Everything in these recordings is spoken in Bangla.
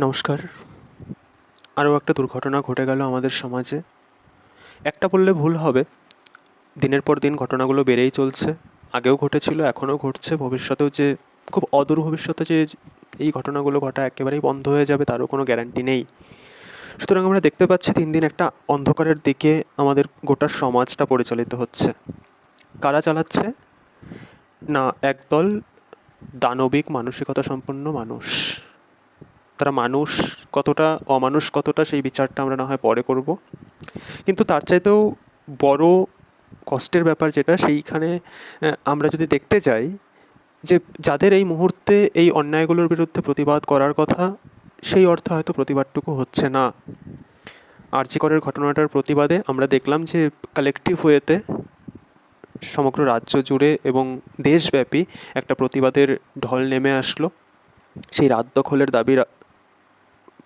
নমস্কার। আরও একটা দুর্ঘটনা ঘটে গেল আমাদের সমাজে। একটা বললে ভুল হবে, দিনের পর দিন ঘটনাগুলো বেড়েই চলছে। আগেও ঘটেছিল, এখনও ঘটছে, ভবিষ্যতেও যে খুব অদূর ভবিষ্যতে যে এই ঘটনাগুলো ঘটা একেবারেই বন্ধ হয়ে যাবে তারও কোনো গ্যারান্টি নেই। সুতরাং আমরা দেখতে পাচ্ছি দিন দিন একটা অন্ধকারের দিকে আমাদের গোটা সমাজটা পরিচালিত হচ্ছে। কারা চালাচ্ছে? না, একদল দানবিক মানসিকতা সম্পন্ন মানুষ। তারা মানুষ কতটা, অমানুষ কতটা, সেই বিচারটা আমরা না হয় পরে করব। কিন্তু তার চাইতেও বড় কষ্টের ব্যাপার যেটা, সেইখানে আমরা যদি দেখতে যাই যে যাদের এই মুহূর্তে এই অন্যায়গুলোর বিরুদ্ধে প্রতিবাদ করার কথা, সেই অর্থে হয়তো প্রতিবাদটুকু হচ্ছে না। আরজি করের ঘটনাটার প্রতিবাদে আমরা দেখলাম যে কালেকটিভ ওয়েতে সমগ্র রাজ্য জুড়ে এবং দেশব্যাপী একটা প্রতিবাদের ঢল নেমে আসলো সেই রাত দখলের দাবির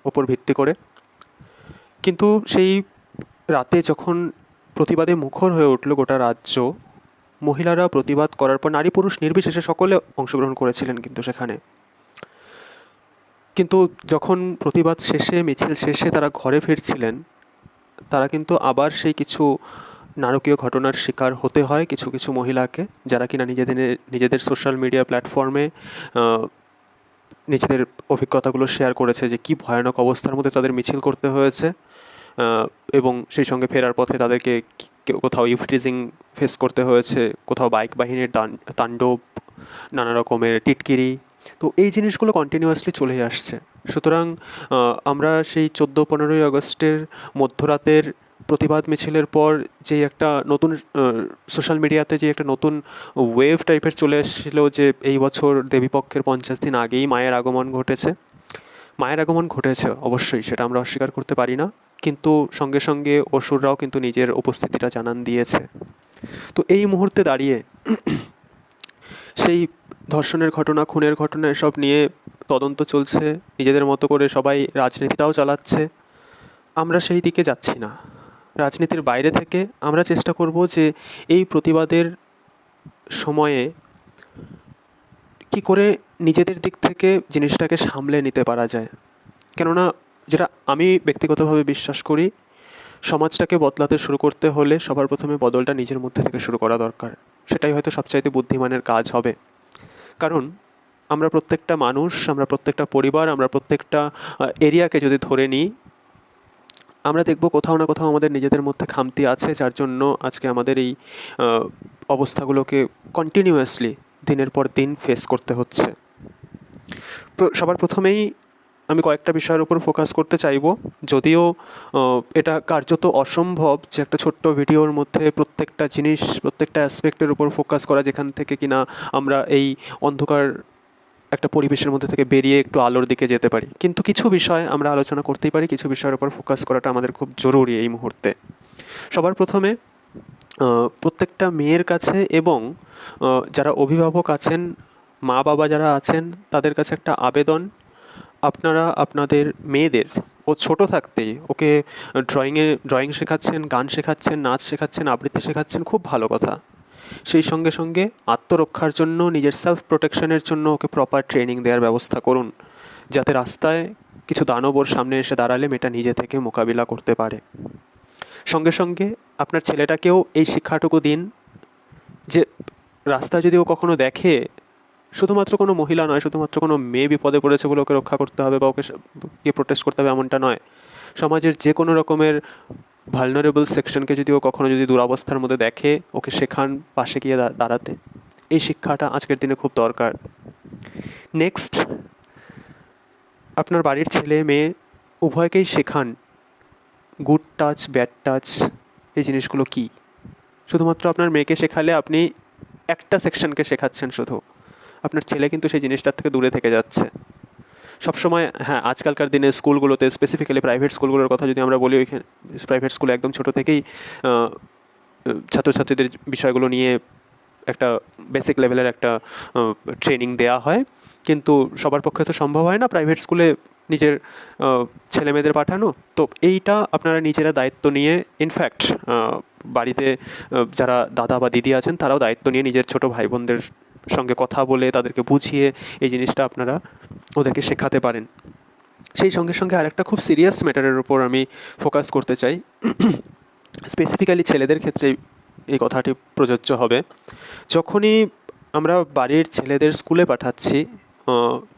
ওপর ভিত্তি করে। কিন্তু সেই রাতে যখন প্রতিবাদে মুখর হয়ে উঠল গোটা রাজ্য, মহিলারা প্রতিবাদ করার পর, নারী পুরুষ নির্বিশেষে সকলে অংশগ্রহণ করেছিলেন কিন্তু সেখানে। কিন্তু যখন প্রতিবাদ শেষে, মিছিল শেষে তারা ঘরে ফিরছিলেন, তারা কিন্তু আবার সেই কিছু নারকীয় ঘটনার শিকার হতে হয় কিছু কিছু মহিলাকে, যারা কিনা নিজেদের সোশ্যাল মিডিয়া প্ল্যাটফর্মে নিজেদের অভিজ্ঞতাগুলো শেয়ার করেছে যে কী ভয়ানক অবস্থার মধ্যে তাদের মিছিল করতে হয়েছে, এবং সেই সঙ্গে ফেরার পথে তাদেরকে কোথাও ইভটিজিং ফেস করতে হয়েছে, কোথাও বাইক বাহিনীর তাণ্ডব, নানা রকমের টিটকিরি। তো এই জিনিসগুলো কন্টিনিউয়াসলি চলে আসছে। সুতরাং আমরা সেই 14-15 আগস্টের মধ্যরাতের প্রতিবাদ মিছিলের পর যে একটা নতুন সোশ্যাল মিডিয়াতে যে একটা নতুন ওয়েভ টাইপের চলে এসেছিলো যে এই বছর দেবীপক্ষের 50 দিন আগেই মায়ের আগমন ঘটেছে। মায়ের আগমন ঘটেছে অবশ্যই, সেটা আমরা অস্বীকার করতে পারি না, কিন্তু সঙ্গে সঙ্গে অসুররাও কিন্তু নিজের উপস্থিতিটা জানান দিয়েছে। তো এই মুহূর্তে দাঁড়িয়ে সেই ধর্ষণের ঘটনা, খুনের ঘটনা, এসব নিয়ে তদন্ত চলছে, নিজেদের মতো করে সবাই রাজনীতিটাও চালাচ্ছে। আমরা সেই দিকে যাচ্ছি না। রাজনীতির বাইরে থেকে আমরা চেষ্টা করব যে এই প্রতিবাদের সময়ে কী করে নিজেদের দিক থেকে জিনিসটাকে সামলে নিতে পারা যায়। কেননা যেটা আমি ব্যক্তিগতভাবে বিশ্বাস করি, সমাজটাকে বদলাতে শুরু করতে হলে সবার প্রথমে বদলটা নিজের মধ্যে থেকে শুরু করা দরকার। সেটাই হয়তো সবচাইতে বুদ্ধিমানের কাজ হবে। কারণ আমরা প্রত্যেকটা মানুষ, আমরা প্রত্যেকটা পরিবার, আমরা প্রত্যেকটা এরিয়াকে যদি ধরে নিই, আমরা দেখব কোথাও না কোথাও আমাদের নিজেদের মধ্যে খামতি আছে, যার জন্য আজকে আমাদের এই অবস্থাগুলোকে কন্টিনিউয়াসলি দিনের পর দিন ফেস করতে হচ্ছে। সবার প্রথমেই আমি কয়েকটা বিষয়ের উপর ফোকাস করতে চাইব, যদিও এটা কার্যত অসম্ভব যে একটা ছোট্ট ভিডিওর মধ্যে প্রত্যেকটা জিনিস, প্রত্যেকটা অ্যাসপেক্টের উপর ফোকাস করা, যেখান থেকে কিনা আমরা এই অন্ধকার একটা পরিবেশের মধ্যে থেকে বেরিয়ে একটু আলোর দিকে যেতে পারি। কিন্তু কিছু বিষয় আমরা আলোচনা করতেই পারি, কিছু বিষয়ের উপর ফোকাস করাটা আমাদের খুব জরুরি এই মুহূর্তে। সবার প্রথমে প্রত্যেকটা মেয়ের কাছে এবং যারা অভিভাবক আছেন, মা বাবা যারা আছেন, তাদের কাছে একটা আবেদন, আপনারা আপনাদের মেয়েদের, ও ছোট থাকতেই ওকে ড্রয়িং শেখাচ্ছেন, গান শেখাচ্ছেন, নাচ শেখাচ্ছেন, আবৃত্তি শেখাচ্ছেন, খুব ভালো কথা। সেই সঙ্গে সঙ্গে আত্মরক্ষার জন্য, নিজের সেলফ প্রোটেকশনের জন্য ওকে প্রপার ট্রেনিং দেওয়ার ব্যবস্থা করুন, যাতে রাস্তায় কিছু দানবর সামনে এসে দাঁড়ালে মেয়েটা নিজে থেকে মোকাবিলা করতে পারে। সঙ্গে সঙ্গে আপনার ছেলেটাকেও এই শিক্ষাটুকু দিন যে রাস্তায় যদি ও কখনো দেখে, শুধুমাত্র কোনো মহিলা নয়, শুধুমাত্র কোনো মেয়ে বিপদে পড়েছে বলে ওকে রক্ষা করতে হবে বা ওকে গিয়ে প্রোটেস্ট করতে হবে, এমনটা নয়। সমাজের যে কোনো রকমের ভালনারেবল সেকশনকে যদি ও কখনো যদি দুরবস্থার মধ্যে দেখে, ওকে শেখান পাশে গিয়ে দাঁড়াতে। এই শিক্ষাটা আজকের দিনে খুব দরকার। নেক্সট, আপনার বাড়ির ছেলে মেয়ে উভয়কেই শেখান গুড টাচ, ব্যাড টাচ, এই জিনিসগুলো কী। শুধুমাত্র আপনার মেয়েকে শেখালে আপনি একটা সেকশনকে শেখাচ্ছেন শুধু, আপনার ছেলে কিন্তু সেই জিনিসটার থেকে দূরে থেকে যাচ্ছে সবসময়। হ্যাঁ, আজকালকার দিনে স্কুলগুলোতে, স্পেসিফিক্যালি প্রাইভেট স্কুলগুলোর কথা যদি আমরা বলি, ওইখানে প্রাইভেট স্কুলে একদম ছোটো থেকেই ছাত্রছাত্রীদের বিষয়গুলো নিয়ে একটা বেসিক লেভেলের একটা ট্রেনিং দেওয়া হয়। কিন্তু সবার পক্ষে তো সম্ভব হয় না প্রাইভেট স্কুলে নিজের ছেলেমেয়েদের পাঠানো। তো এইটা আপনারা নিজেরা দায়িত্ব নিয়ে, ইনফ্যাক্ট বাড়িতে যারা দাদা বা দিদি আছেন তারাও দায়িত্ব নিয়ে নিজের ছোটো ভাই বোনদের সঙ্গে কথা বলে তাদেরকে বুঝিয়ে এই জিনিসটা আপনারা ওদেরকে শেখাতে পারেন। সেই সঙ্গে সঙ্গে আরেকটা খুব সিরিয়াস ম্যাটারের উপর আমি ফোকাস করতে চাই। স্পেসিফিক্যালি ছেলেদের ক্ষেত্রে এই কথাটি প্রযোজ্য হবে। যখনই আমরা বাড়ির ছেলেদের স্কুলে পাঠাচ্ছি,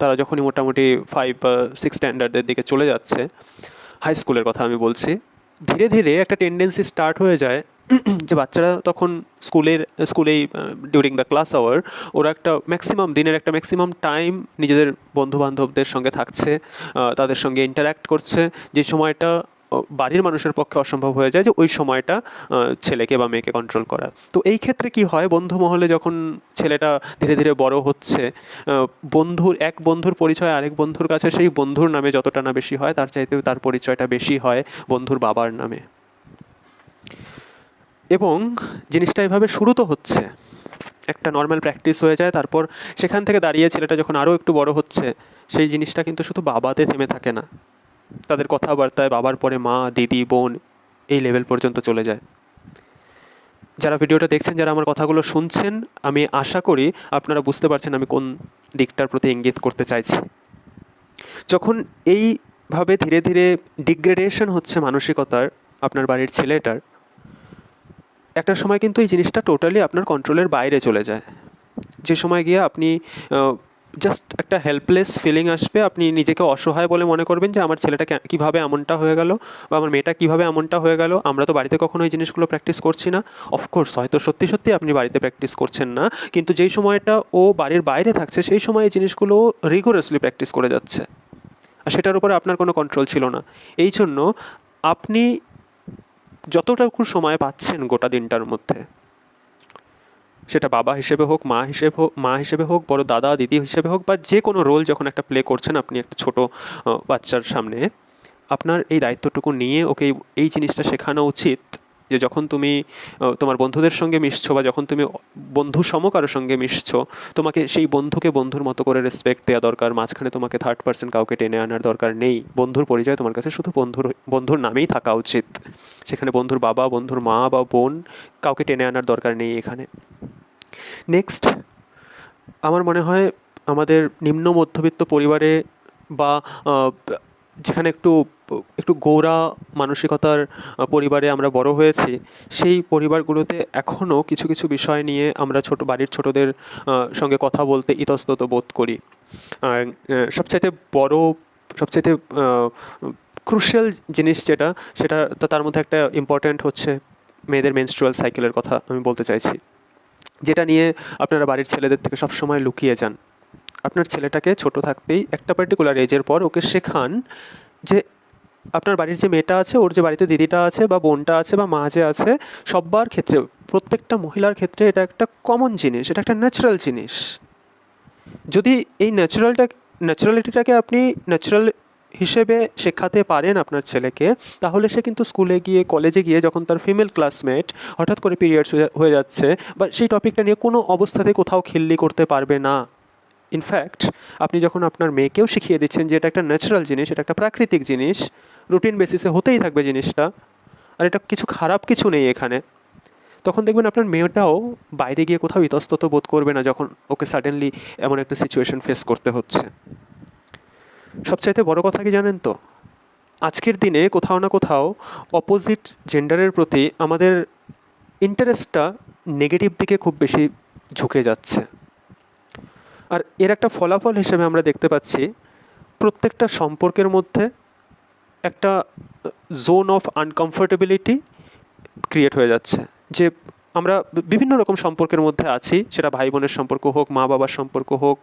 তারা যখনই মোটামুটি 5 বা 6 স্ট্যান্ডার্ডের দিকে চলে যাচ্ছে, হাই স্কুলের কথা আমি বলছি, ধীরে ধীরে একটা টেন্ডেন্সি স্টার্ট হয়ে যায় যে বাচ্চারা তখন স্কুলেই ডিউরিং দ্য ক্লাস আওয়ার ওরা একটা ম্যাক্সিমাম দিনের একটা ম্যাক্সিমাম টাইম নিজেদের বন্ধুবান্ধবদের সঙ্গে থাকছে, তাদের সঙ্গে ইন্টারাক্ট করছে, যে সময়টা বাড়ির মানুষের পক্ষে অসম্ভব হয়ে যায় যে ওই সময়টা ছেলেকে বা মেয়েকে কন্ট্রোল করা। তো এই ক্ষেত্রে কি হয়, বন্ধু মহলে যখন ছেলেটা ধীরে ধীরে বড় হচ্ছে, এক বন্ধুর পরিচয় আরেক বন্ধুর কাছে সেই বন্ধুর নামে যতটা না বেশি হয়, তার চাইতেও তার পরিচয়টা বেশি হয় বন্ধুর বাবার নামে। এবং জিনিসটা এভাবে শুরু তো হচ্ছে, একটা নর্মাল প্র্যাকটিস হয়ে যায়, তারপর সেখান থেকে দাঁড়িয়ে ছেলেটা যখন আরও একটু বড় হচ্ছে, সেই জিনিসটা কিন্তু শুধু বাবাতে থেমে থাকে না, তাদের কথাবার্তায় বাবার পরে মা, দিদি, বোন এই লেভেল পর্যন্ত চলে যায়। যারা ভিডিওটা দেখছেন, যারা আমার কথাগুলো শুনছেন, আমি আশা করি আপনারা বুঝতে পারছেন আমি কোন দিকটার প্রতি ইঙ্গিত করতে চাইছি। যখন এইভাবে ধীরে ধীরে ডিগ্রেডেশন হচ্ছে মানসিকতার আপনার বাড়ির ছেলেটার, একটা সময় কিন্তু এই জিনিসটা টোটালি আপনার কন্ট্রোলের বাইরে চলে যায়, যে সময় গিয়ে আপনি জাস্ট একটা হেল্পলেস ফিলিং আসবে, আপনি নিজেকে অসহায় বলে মনে করবেন যে আমার ছেলেটা কীভাবে এমনটা হয়ে গেল বা আমার মেয়েটা কীভাবে এমনটা হয়ে গেল, আমরা তো বাড়িতে কখনো এই জিনিসগুলো প্র্যাকটিস করছি না। অফকোর্স হয়তো সত্যি সত্যি আপনি বাড়িতে প্র্যাকটিস করছেন না, কিন্তু যেই সময়টা ও বাড়ির বাইরে থাকছে সেই সময় এই জিনিসগুলো রিগোরাসলি প্র্যাকটিস করে যাচ্ছে, আর সেটার উপরে আপনার কোনো কন্ট্রোল ছিল না। এই জন্য আপনি যতটুকু সময় পাচ্ছেন গোটা দিনটার মধ্যে, সেটা বাবা হিসেবে হোক, মা হিসেবে হোক, বড় দাদা দিদি হিসেবে হোক, বা যে কোনো রোল যখন একটা প্লে করছেন আপনি একটা ছোট বাচ্চার সামনে, আপনার এই দায়িত্বটুকু নিয়ে ওকে এই জিনিসটা শেখানো উচিত যে যখন তুমি তোমার বন্ধুদের সঙ্গে মিশছো বা যখন তুমি বন্ধু সম কারোর সঙ্গে মিশছো, তোমাকে সেই বন্ধুকে বন্ধুর মতো করে রেসপেক্ট দেওয়া দরকার। মাঝখানে তোমাকে থার্ড পার্সন কাউকে টেনে আনার দরকার নেই। বন্ধুর পরিচয় তোমার কাছে শুধু বন্ধুর নামেই থাকা উচিত। সেখানে বন্ধুর বাবা, বন্ধুর মা বা বোন কাউকে টেনে আনার দরকার নেই এখানে। নেক্সট, আমার মনে হয় আমাদের নিম্ন মধ্যবিত্ত পরিবারে বা যেখানে একটু একটু গোঁড়া মানসিকতার পরিবারে আমরা বড় হয়েছি, সেই পরিবারগুলোতে এখনও কিছু কিছু বিষয় নিয়ে আমরা বাড়ির ছোটদের সঙ্গে কথা বলতে ইতস্তত বোধ করি। আর সবচাইতে বড়, সবচাইতে ক্রুশিয়াল জিনিস সেটা তার মধ্যে একটা ইম্পর্ট্যান্ট হচ্ছে মেয়েদের মেনস্ট্রুয়াল সাইকেলের কথা আমি বলতে চাইছি, যেটা নিয়ে আপনারা বাড়ির ছেলেদের থেকে সবসময় লুকিয়ে যান। আপনার ছেলেটাকে ছোট থাকতেই একটা পার্টিকুলার এজের পর ওকে শেখান যে আপনার বাড়ির যে মেয়েটা আছে, ওর যে বাড়িতে দিদিটা আছে বা বোনটা আছে বা মা যে আছে, সবার ক্ষেত্রে, প্রত্যেকটা মহিলার ক্ষেত্রে এটা একটা কমন জিনিস, এটা একটা ন্যাচারাল জিনিস। যদি এই ন্যাচারালিটিটাকে আপনি ন্যাচারাল হিসেবে শেখাতে পারেন আপনার ছেলেকে, তাহলে সে কিন্তু স্কুলে গিয়ে, কলেজে গিয়ে যখন তার ফিমেল ক্লাসমেট হঠাৎ করে পিরিয়ডস হয়ে যাচ্ছে বা সেই টপিকটা নিয়ে কোনো অবস্থাতে কোথাও খিল্লি করতে পারবে না। ইনফ্যাক্ট আপনি যখন আপনার মেয়েকেও শিখিয়ে দিচ্ছেন যে এটা একটা ন্যাচারাল জিনিস, এটা একটা প্রাকৃতিক জিনিস, রুটিন বেসিসে হতেই থাকবে জিনিসটা, আর এটা কিছু খারাপ কিছু নেই এখানে, তখন দেখবেন আপনার মেয়েটাও বাইরে গিয়ে কোথাও ইতস্তত বোধ করবে না যখন ওকে সাডেনলি এমন একটা সিচুয়েশন ফেস করতে হচ্ছে। সবচাইতে বড় কথা কি জানেন তো, আজকের দিনে কোথাও না কোথাও অপোজিট জেন্ডারের প্রতি আমাদের ইন্টারেস্টটা নেগেটিভ দিকে খুব বেশি ঝুঁকে যাচ্ছে। আর এর একটা ফলাফল হিসেবে আমরা দেখতে পাচ্ছি প্রত্যেকটা সম্পর্কের মধ্যে একটা জোন অফ আনকমফোর্টেবিলিটি ক্রিয়েট হয়ে যাচ্ছে, যে আমরা বিভিন্ন রকম সম্পর্কের মধ্যে আছি, সেটা ভাই বোনের সম্পর্ক হোক, মা বাবার সম্পর্ক হোক,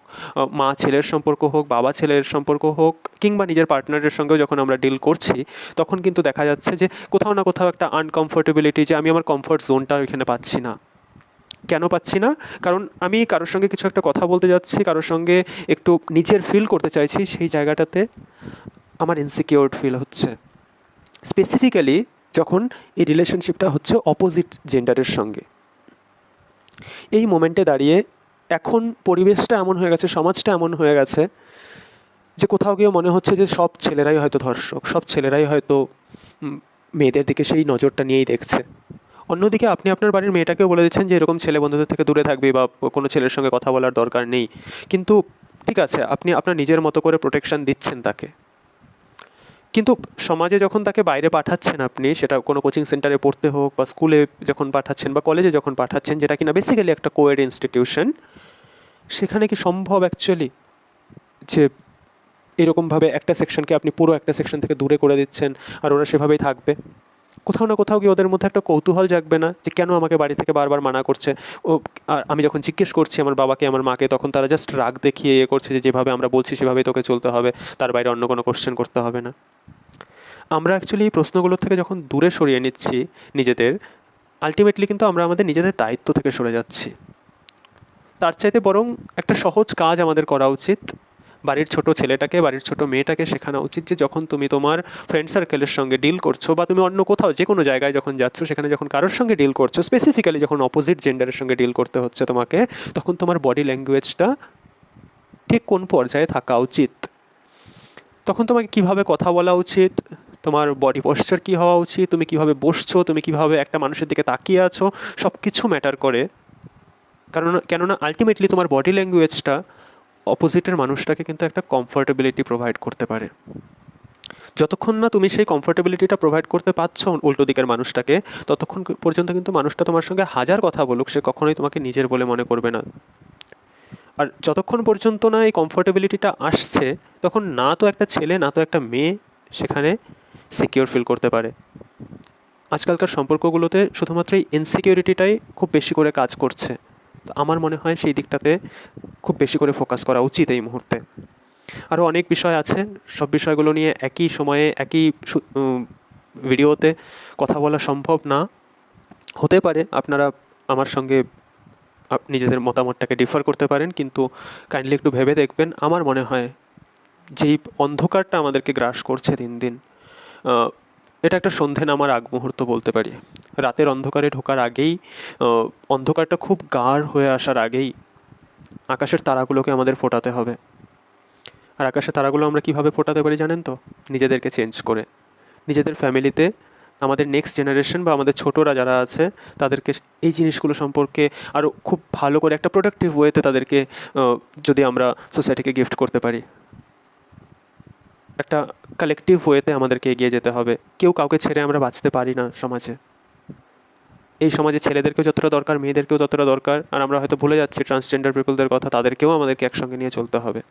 মা ছেলের সম্পর্ক হোক, বাবা ছেলের সম্পর্ক হোক, কিংবা নিজের পার্টনারের সঙ্গেও যখন আমরা ডিল করছি, তখন কিন্তু দেখা যাচ্ছে যে কোথাও না কোথাও একটা আনকমফোর্টেবিলিটি, যে আমি আমার কমফোর্ট জোনটা এখানে পাচ্ছি না। কেন পাচ্ছি না? কারণ আমি কারোর সঙ্গে কিছু একটা কথা বলতে যাচ্ছি, কারোর সঙ্গে একটু নিজের ফিল করতে চাইছি, সেই জায়গাটাতে আমার ইনসিকিউরড ফিল হচ্ছে। স্পেসিফিক্যালি যখন এই রিলেশনশিপটা হচ্ছে অপোজিট জেন্ডারের সঙ্গে। এই মোমেন্টে দাঁড়িয়ে এখন পরিবেশটা এমন হয়ে গেছে, সমাজটা এমন হয়ে গেছে যে কোথাও গিয়ে মনে হচ্ছে যে সব ছেলেরাই হয়তো ধর্ষক, সব ছেলেরাই হয়তো মেয়েদের দিকে সেই নজরটা নিয়েই দেখছে। অন্যদিকে আপনি আপনার বাড়ির মেয়েটাকেও বলে দিচ্ছেন যে এরকম ছেলে বন্ধুদের থেকে দূরে থাকবি বা কোনো ছেলের সঙ্গে কথা বলার দরকার নেই, কিন্তু ঠিক আছে, আপনি আপনার নিজের মতো করে প্রোটেকশন দিচ্ছেন তাকে, কিন্তু সমাজে যখন তাকে বাইরে পাঠাচ্ছেন আপনি, সেটা কোনো কোচিং সেন্টারে পড়তে হোক বা স্কুলে যখন পাঠাচ্ছেন বা কলেজে যখন পাঠাচ্ছেন, যেটা কিনা বেসিক্যালি একটা কোয়েড ইনস্টিটিউশন, সেখানে কি সম্ভব অ্যাকচুয়ালি যে এরকমভাবে একটা সেকশনকে আপনি পুরো একটা সেকশন থেকে দূরে করে দিচ্ছেন আর ওরা সেভাবেই থাকবে? কোথাও না কোথাও কি ওদের মধ্যে একটা কৌতূহল জাগবে না যে কেন আমাকে বাড়ি থেকে বারবার মানা করছে? ও, আর আমি যখন জিজ্ঞেস করছি আমার বাবাকে আমার মাকে, তখন তারা জাস্ট রাগ দেখিয়ে করছে যে যেভাবে আমরা বলছি সেভাবেই তোকে চলতে হবে, তার বাইরে অন্য কোনো কোশ্চেন করতে হবে না। আমরা অ্যাকচুয়ালি এই প্রশ্নগুলোর থেকে যখন দূরে সরিয়ে নিচ্ছি নিজেদের, আলটিমেটলি কিন্তু আমরা আমাদের নিজেদের দায়িত্ব থেকে সরে যাচ্ছি। তার চাইতে বরং একটা সহজ কাজ আমাদের করা উচিত। বাড়ির ছোট ছেলেটাকে, বাড়ির ছোট মেয়েটাকে শেখানো উচিত যে যখন তুমি তোমার ফ্রেন্ড সার্কেলের সঙ্গে ডিল করছো বা তুমি অন্য কোথাও যে কোনো জায়গায় যখন যাচ্ছ, সেখানে যখন কারোর সঙ্গে ডিল করছো, স্পেসিফিক্যালি যখন অপোজিট জেন্ডারের সঙ্গে ডিল করতে হচ্ছে তোমাকে, তখন তোমার বডি ল্যাঙ্গুয়েজটা ঠিক কোন পর্যায়ে থাকা উচিত, তখন তোমাকে কিভাবে কথা বলা উচিত, তোমার বডি পশ্চার কী হওয়া উচিত, তুমি কিভাবে বসছো, তুমি কিভাবে একটা মানুষের দিকে তাকিয়ে আছো, সব কিছু ম্যাটার করে। কেননা আলটিমেটলি তোমার বডি ল্যাঙ্গুয়েজটা অপোজিটের মানুষটাকে কিন্তু একটা কমফোর্টেবিলিটি প্রোভাইড করতে পারে। যতক্ষণ না তুমি সেই কমফোর্টেবিলিটিটা প্রোভাইড করতে পারছো উল্টো দিকের মানুষটাকে, ততক্ষণ পর্যন্ত কিন্তু মানুষটা তোমার সঙ্গে হাজার কথা বলুক, সে কখনোই তোমাকে নিজের বলে মনে করবে না। আর যতক্ষণ পর্যন্ত না এই কমফোর্টেবিলিটিটা আসছে, তখন না তো একটা ছেলে না তো একটা মেয়ে সেখানে সিকিওর ফিল করতে পারে। আজকালকার সম্পর্কগুলোতে শুধুমাত্র এই ইনসিকিউরিটিটাই খুব বেশি করে কাজ করছে। তো আমার মনে হয় সেই দিকটাতে খুব বেশি করে ফোকাস করা উচিত এই মুহূর্তে। আরও অনেক বিষয় আছে, সব বিষয়গুলো নিয়ে একই সময়ে একই ভিডিওতে কথা বলা সম্ভব না হতে পারে। আপনারা আমার সঙ্গে নিজেদের মতামতটাকে ডিফার করতে পারেন, কিন্তু কাইন্ডলি একটু ভেবে দেখবেন। আমার মনে হয় যেই অন্ধকারটা আমাদেরকে গ্রাস করছে দিন দিন, এটা একটা সন্ধে নামার আগ মুহূর্ত বলতে পারি। রাতের অন্ধকারে ঢোকার আগেই, অন্ধকারটা খুব গাঢ় হয়ে আসার আগেই আকাশের তারাগুলোকে আমাদের ফোটাতে হবে। আর আকাশের তারাগুলো আমরা কীভাবে ফোটাতে পারি জানেন তো? নিজেদেরকে চেঞ্জ করে। নিজেদের ফ্যামিলিতে আমাদের নেক্সট জেনারেশন বা আমাদের ছোটরা যারা আছে তাদেরকে এই জিনিসগুলো সম্পর্কে আরও খুব ভালো করে একটা প্রোডাক্টিভ ওয়েতে তাদেরকে যদি আমরা সোসাইটিকে গিফট করতে পারি, একটা কালেকটিভ ওয়েতে আমাদেরকে এগিয়ে যেতে হবে। কেউ কাউকে ছেড়ে আমরা বাঁচতে পারি না সমাজে। এই সমাজে ছেলেদেরকেও যতটা দরকার, মেয়েদেরকেও ততটা দরকার। আর আমরা হয়তো ভুলে যাচ্ছি ট্রান্সজেন্ডার পিপলদের কথা, তাদেরকেও আমাদেরকে একসঙ্গে নিয়ে চলতে হবে।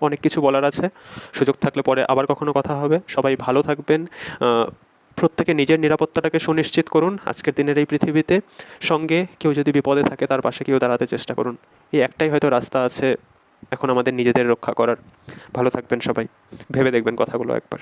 অনেক কিছু বলার আছে, সুযোগ থাকলে পরে আবার কখনো কথা হবে। সবাই ভালো থাকবেন, প্রত্যেকে নিজের নিরাপত্তাটাকে সুনিশ্চিত করুন আজকের দিনের এই পৃথিবীতে। সঙ্গে কেউ যদি বিপদে থাকে তার পাশে কেউ দাঁড়াতে চেষ্টা করুন। এই একটাই হয়তো রাস্তা আছে এখন আমাদের নিজেদের রক্ষা করার। ভালো থাকবেন সবাই, ভেবে দেখবেন কথাগুলো একবার।